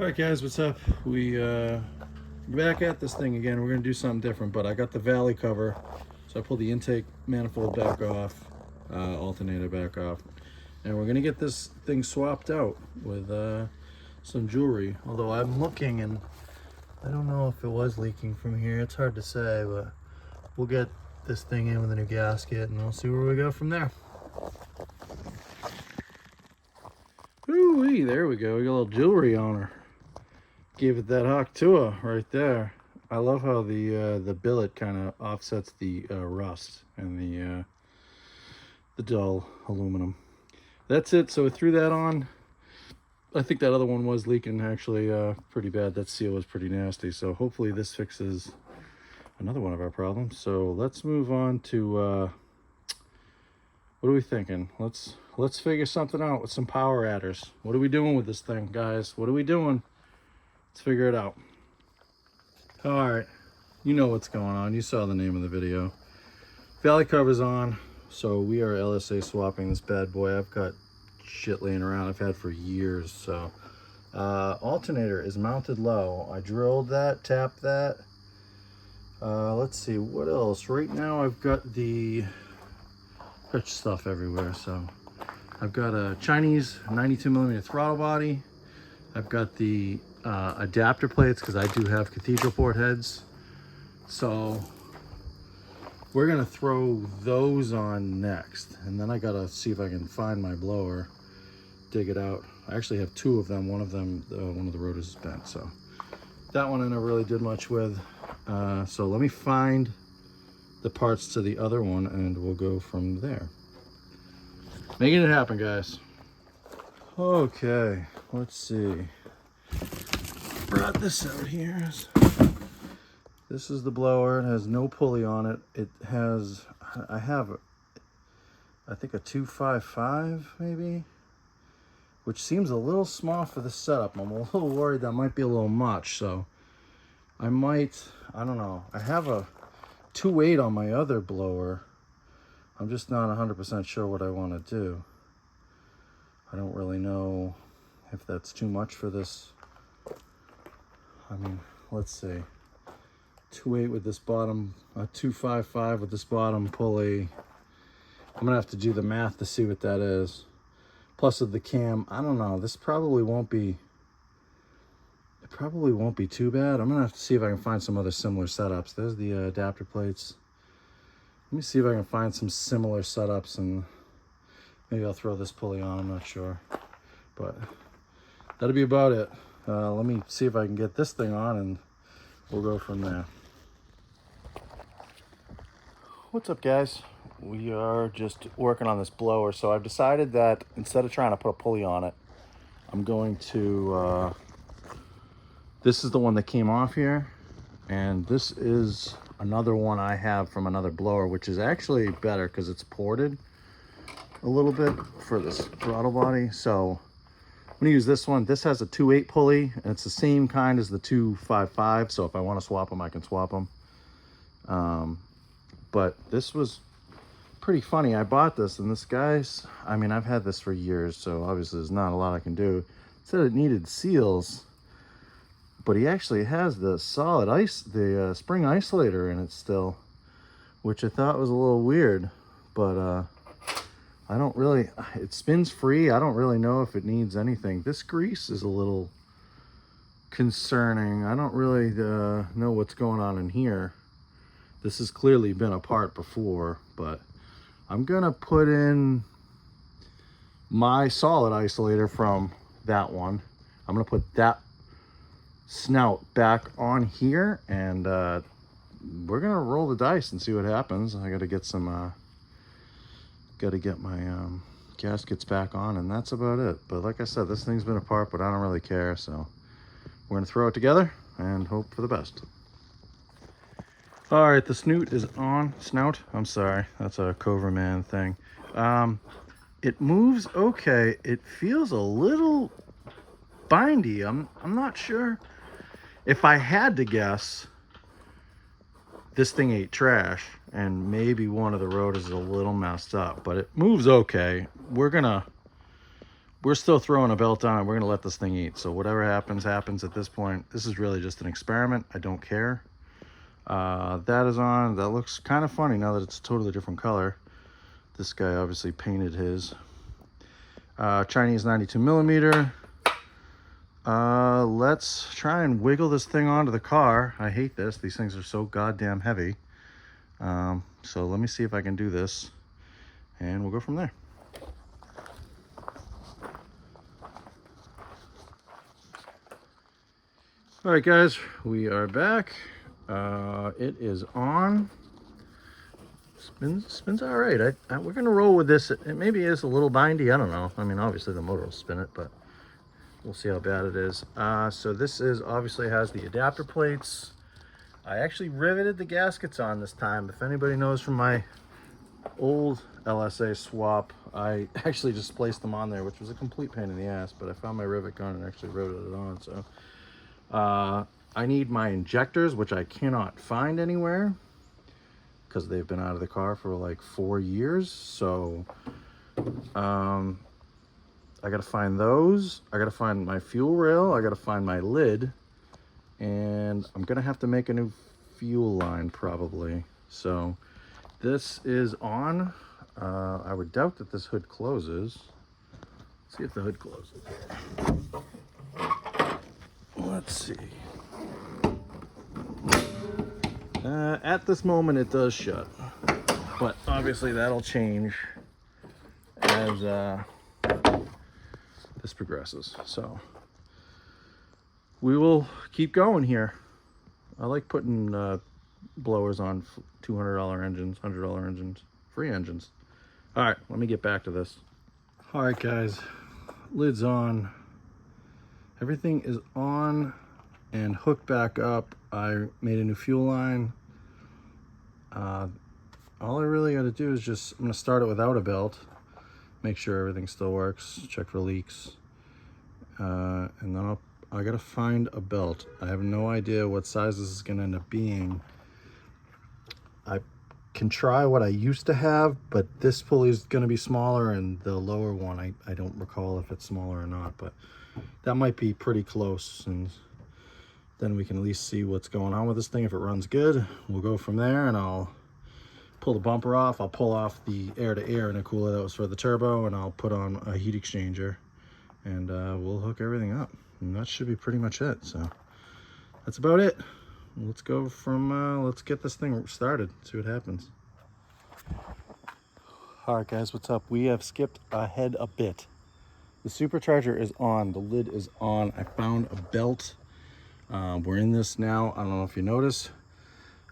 All right, guys, what's up? We back at this thing again. We're gonna do something different, but I got the valley cover, so I pulled the intake manifold back off, alternator back off, and we're gonna get this thing swapped out with some jewelry. Although I'm looking, and I don't know if it was leaking from here. It's hard to say, but we'll get this thing in with a new gasket, and we'll see where we go from there. Ooh-wee, there we go. We got a little jewelry on her. Gave it that Haktua right there. I love how the billet kind of offsets the rust and the dull aluminum. That's it. So we threw that on. I think that other one was leaking actually pretty bad. That seal was pretty nasty. So hopefully this fixes another one of our problems. So let's move on to what are we thinking? Let's figure something out with some power adders. What are we doing with this thing, guys? What are we doing? Let's figure it out. All right, you know what's going on. You saw the name of the video. Valley cover's on, so we are LSA swapping this bad boy. I've got shit laying around I've had for years. So alternator is mounted low. I drilled that, tapped that. Let's see what else. Right now I've got the stuff everywhere. So I've got a Chinese 92mm throttle body. I've got the adapter plates because I do have cathedral port heads. So we're gonna throw those on next. And then I gotta see if I can find my blower, dig it out. I actually have two of them. One of the rotors is bent. So that one I never really did much with. So let me find the parts to the other one and we'll go from there. Making it happen, guys. Okay, let's see. Brought this out here. This is the blower. It has no pulley on it. It has, I think a 255 maybe, which seems a little small for the setup. I'm a little worried that might be a little much, so I don't know. I have a 2.8 on my other blower. I'm just not 100% sure what I want to do. I don't really know if that's too much for this. I mean, let's see. 2.8 with this bottom, a 255 with this bottom pulley. I'm gonna have to do the math to see what that is. Plus with the cam, I don't know. This probably won't be. It probably won't be too bad. I'm gonna have to see if I can find some other similar setups. There's the adapter plates. Let me see if I can find some similar setups, and maybe I'll throw this pulley on. I'm not sure, but that'll be about it. Let me see if I can get this thing on and we'll go from there. What's up, guys? We are just working on this blower. So I've decided that instead of trying to put a pulley on it, I'm going to, this is the one that came off here. And this is another one I have from another blower, which is actually better because it's ported a little bit for this throttle body. So I'm gonna use this one. This has a 2.8 pulley and it's the same kind as the 255. So if I want to swap them, I can swap them. But this was pretty funny. I bought this and this guy's, I mean, I've had this for years, so obviously there's not a lot I can do. It said it needed seals, but he actually has the solid ice, the spring isolator in it still, which I thought was a little weird, but I don't really, it spins free. I don't really know if it needs anything. This grease is a little concerning. I don't really know what's going on in here. This has clearly been apart before, but I'm gonna put in my solid isolator from that one. I'm gonna put that snout back on here, and we're gonna roll the dice and see what happens. I gotta get some gotta get my gaskets back on, and that's about it. But like I said, this thing's been apart, but I don't really care, so we're gonna throw it together and hope for the best. All right, the snout is on. I'm sorry, that's a Coverman thing. It moves okay. It feels a little bindy. I'm not sure. If I had to guess, this thing ate trash and maybe one of the rotors is a little messed up, but it moves okay. We're gonna we're still throwing a belt on it. We're going to let this thing eat. So whatever happens, happens at this point. This is really just an experiment. I don't care. That is on. That looks kind of funny now that it's a totally different color. This guy obviously painted his. Chinese 92 millimeter. Let's try and wiggle this thing onto the car. I hate this. These things are so goddamn heavy. So let me see if I can do this, and we'll go from there. All right, guys, we are back. It is on. Spins all right. We're gonna roll with this. It maybe is a little bindy. I don't know. I mean, obviously the motor will spin it, but we'll see how bad it is. So this is obviously has the adapter plates. I actually riveted the gaskets on this time. If anybody knows from my old LSA swap, I actually just placed them on there, which was a complete pain in the ass, but I found my rivet gun and actually riveted it on. So I need my injectors, which I cannot find anywhere because they've been out of the car for like 4 years. So I gotta find those. I gotta find my fuel rail. I gotta find my lid, and I'm gonna have to make a new fuel line probably. So this is on. I would doubt that this hood closes. Let's see if the hood closes. Let's see. At this moment it does shut, but obviously that'll change as this progresses. So we will keep going here. I like putting blowers on $200 engines, $100 engines, free engines. All right, let me get back to this. All right, guys, lid's on. Everything is on and hooked back up. I made a new fuel line. All I really got to do is I'm going to start it without a belt, make sure everything still works, check for leaks, and then I got to find a belt. I have no idea what size this is going to end up being. I can try what I used to have, but this pulley is going to be smaller, and the lower one, I don't recall if it's smaller or not, but that might be pretty close, and then we can at least see what's going on with this thing. If it runs good, we'll go from there, and I'll pull the bumper off. I'll pull off the air-to-air intercooler that was for the turbo, and I'll put on a heat exchanger, and we'll hook everything up. And that should be pretty much it. So that's about it. Let's go from, let's get this thing started, see what happens. All right, guys, what's up? We have skipped ahead a bit. The supercharger is on, the lid is on. I found a belt. We're in this now. I don't know if you noticed.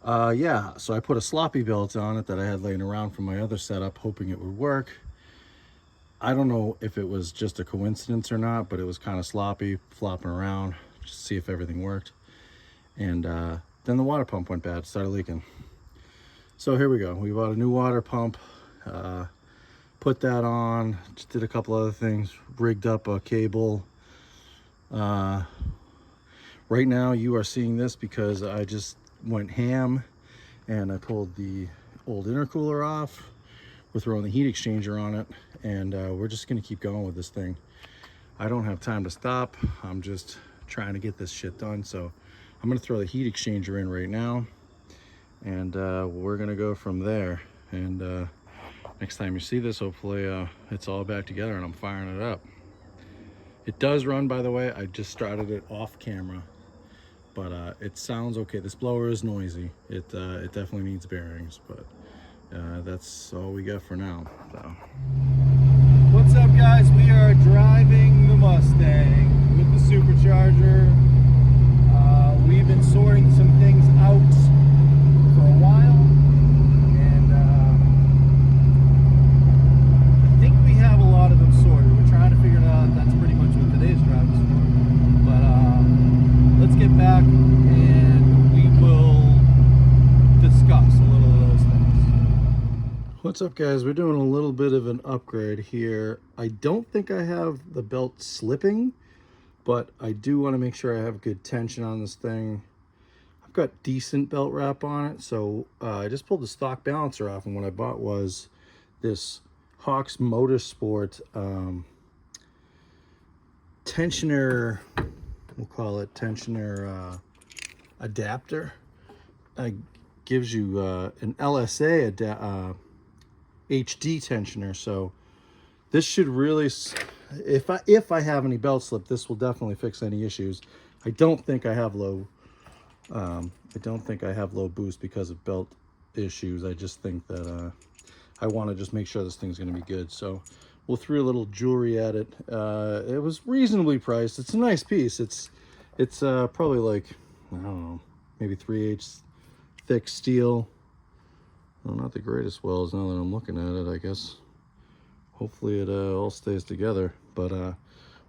Yeah, so I put a sloppy belt on it that I had laying around from my other setup, hoping it would work. I don't know if it was just a coincidence or not, but it was kind of sloppy, flopping around, just to see if everything worked. And then the water pump went bad, started leaking. So here we go. We bought a new water pump, put that on, just did a couple other things, rigged up a cable. Right now you are seeing this because I just went ham and I pulled the old intercooler off. We're throwing the heat exchanger on it, and we're just gonna keep going with this thing. I don't have time to stop. I'm just trying to get this shit done. So I'm gonna throw the heat exchanger in right now, and we're gonna go from there. And next time you see this, hopefully it's all back together and I'm firing it up. It does run, by the way. I just started it off camera, but it sounds okay. This blower is noisy. It definitely needs bearings, but that's all we got for now. So. What's up, guys? We are driving the Mustang with the supercharger. We've been sorting some things out for a while, and I think we have a lot of them sorted. We're trying to figure it out. That's pretty much what today's drive is for. But let's get back and we will discuss a little of those things. What's up, guys? We're doing a little bit of an upgrade here. I don't think I have the belt slipping, but I do want to make sure I have good tension on this thing. I've got decent belt wrap on it, so I just pulled the stock balancer off, and what I bought was this Hawks Motorsport tensioner, we'll call it tensioner adapter. Gives you an LSA HD tensioner. So this should really, if I have any belt slip, this will definitely fix any issues. I don't think I have low boost because of belt issues. I just think that I want to just make sure this thing's going to be good. So we'll throw a little jewelry at it. It was reasonably priced. It's a nice piece. It's probably like, I don't know, maybe 3/8 thick steel. Well, not the greatest welds now that I'm looking at it, I guess. Hopefully it all stays together, but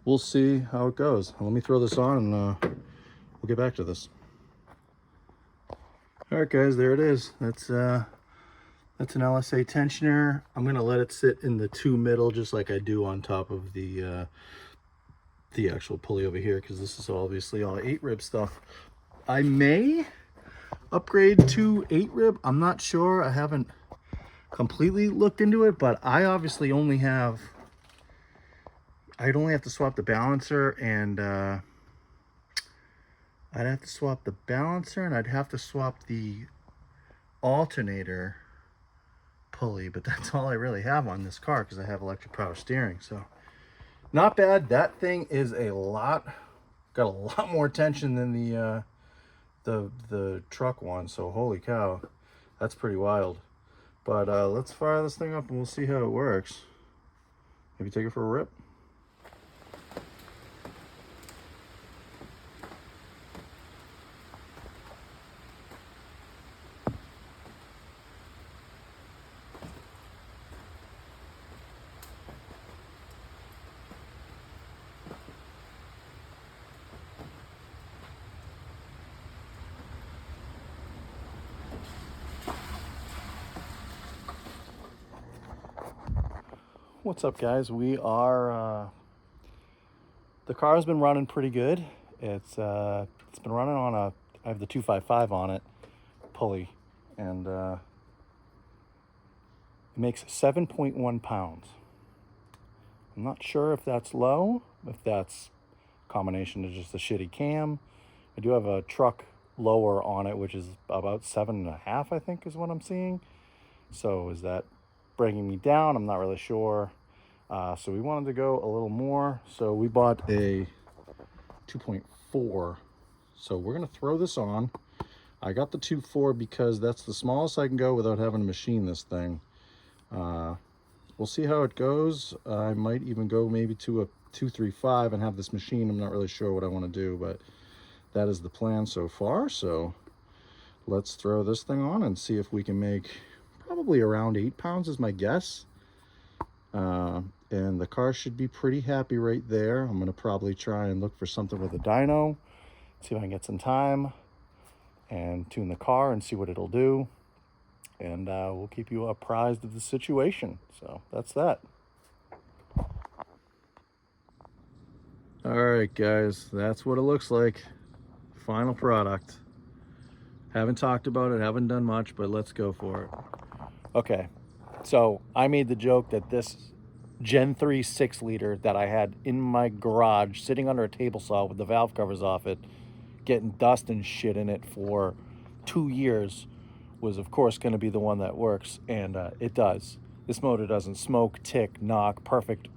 we'll see how it goes. Let me throw this on and we'll get back to this. All right, guys, there it is. That's an LSA tensioner. I'm gonna let it sit in the two middle, just like I do on top of the actual pulley over here, because this is obviously all 8-rib stuff. I may upgrade to 8-rib. I'm not sure. I haven't completely looked into it, but I obviously only have, I'd only have to swap the balancer, and I'd have to swap the balancer, and I'd have to swap the alternator pulley, but that's all I really have on this car because I have electric power steering. So not bad. That thing is got a lot more tension than the truck one, so holy cow, that's pretty wild. But let's fire this thing up and we'll see how it works. Maybe take it for a rip. What's up, guys? We are the car's been running pretty good. It's been running on I have the 255 on it pulley, and it makes 7.1 pounds. I'm not sure if that's low, if that's a combination of just a shitty cam. I do have a truck lower on it, which is about 7.5, I think is what I'm seeing. So is that bringing me down? I'm not really sure. So we wanted to go a little more, so we bought a 2.4. So we're gonna throw this on. I got the 2.4 because that's the smallest I can go without having to machine this thing. We'll see how it goes. I might even go maybe to a 2.35 and have this machine. I'm not really sure what I want to do, but that is the plan so far. So let's throw this thing on and see if we can make probably around 8 pounds is my guess. And the car should be pretty happy right there. I'm going to probably try and look for something with a dyno, see if I can get some time and tune the car and see what it'll do. And we'll keep you apprised of the situation. So that's that. All right, guys, that's what it looks like. Final product. Haven't talked about it, haven't done much, but let's go for it. Okay, so I made the joke that this Gen 3 6-liter that I had in my garage sitting under a table saw with the valve covers off it, getting dust and shit in it for 2 years, was of course going to be the one that works, and it does. This motor doesn't smoke, tick, knock, perfect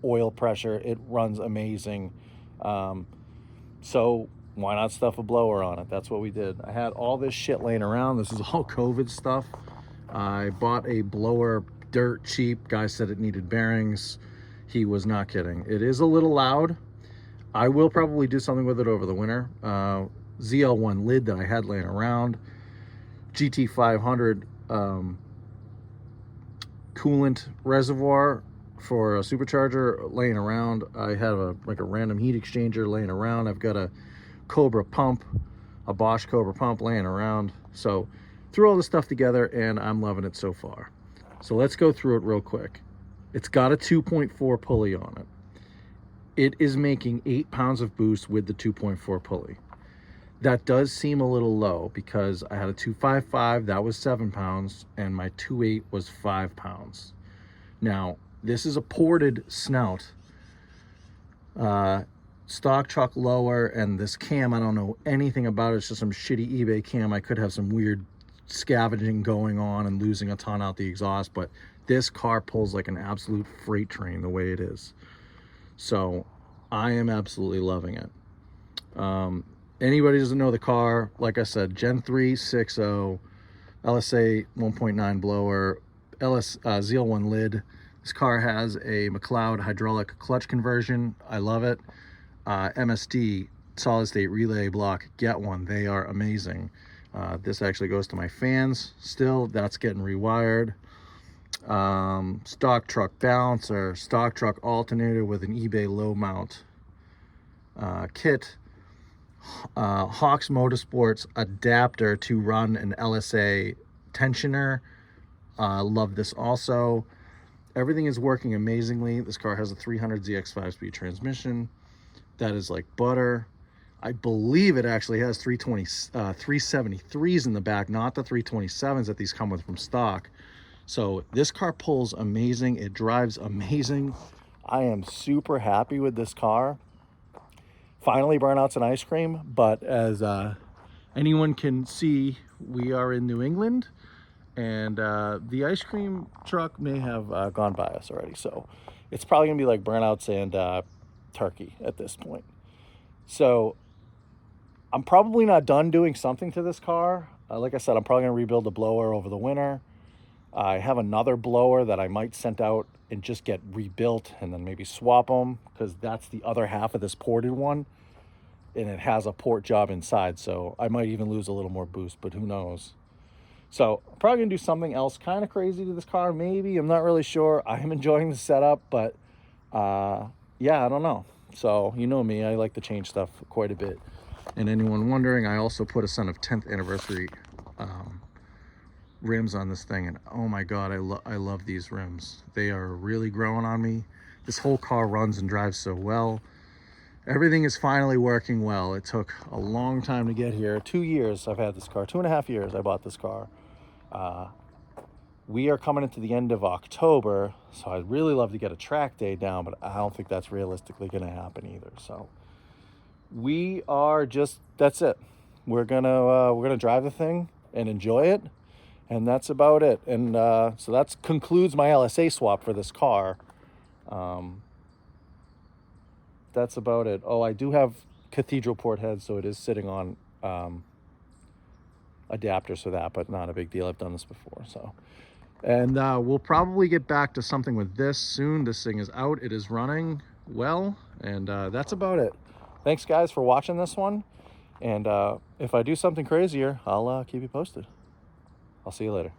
oil pressure. It runs amazing. So why not stuff a blower on it? That's what we did. I had all this shit laying around. This is all COVID stuff. I bought a blower dirt cheap. Guy said it needed bearings. He was not kidding. It is a little loud. I will probably do something with it over the winter. ZL1 lid that I had laying around. GT500 coolant reservoir for a supercharger laying around. I have a random heat exchanger laying around. I've got a Cobra pump, a Bosch Cobra pump laying around. So threw all this stuff together and I'm loving it so far. So let's go through it real quick. It's got a 2.4 pulley on it. It is making 8 pounds of boost with the 2.4 pulley. That does seem a little low because I had a 255, that was 7 pounds, and my 2.8 was 5 pounds. Now, this is a ported snout. stock truck lower, and this cam, I don't know anything about it. It's just some shitty eBay cam. I could have some weird scavenging going on and losing a ton out the exhaust, but this car pulls like an absolute freight train the way it is. So I am absolutely loving it. Anybody doesn't know the car, like I said, Gen 3 6.0 LSA 1.9 blower, ZL1 lid. This car has a McLeod hydraulic clutch conversion. I love it. MSD solid state relay block, get one. They are amazing. This actually goes to my fans still. That's getting rewired. Stock truck balancer, stock truck alternator with an eBay low mount kit. Hawks Motorsports adapter to run an LSA tensioner. Love this also. Everything is working amazingly. This car has a 300 ZX 5-speed transmission. That is like butter. I believe it actually has 373s in the back, not the 327s that these come with from stock. So this car pulls amazing. It drives amazing. I am super happy with this car. Finally, burnouts and ice cream, but as anyone can see, we are in New England, and the ice cream truck may have gone by us already. So it's probably gonna be like burnouts and turkey at this point. So I'm probably not done doing something to this car. Like I said, I'm probably gonna rebuild the blower over the winter. I have another blower that I might send out and just get rebuilt and then maybe swap them, because that's the other half of this ported one, and it has a port job inside, so I might even lose a little more boost, but who knows. So I'm probably gonna do something else kind of crazy to this car, maybe. I'm not really sure. I am enjoying the setup, but yeah, I don't know. So you know me, I like to change stuff quite a bit. And anyone wondering, I also put a son of 10th anniversary rims on this thing, and oh my god, I love these rims. They are really growing on me. This whole car runs and drives so well. Everything is finally working well. It took a long time to get here. 2 years I've had this car, 2.5 years I bought this car. We are coming into the end of October, so I'd really love to get a track day down, but I don't think that's realistically gonna happen either. So we are just, that's it. We're gonna drive the thing and enjoy it. And that's about it. And so that concludes my LSA swap for this car. That's about it. Oh, I do have cathedral port heads, so it is sitting on adapters for that, but not a big deal. I've done this before. So, and we'll probably get back to something with this soon. This thing is out. It is running well. And that's about it. Thanks, guys, for watching this one. And if I do something crazier, I'll keep you posted. I'll see you later.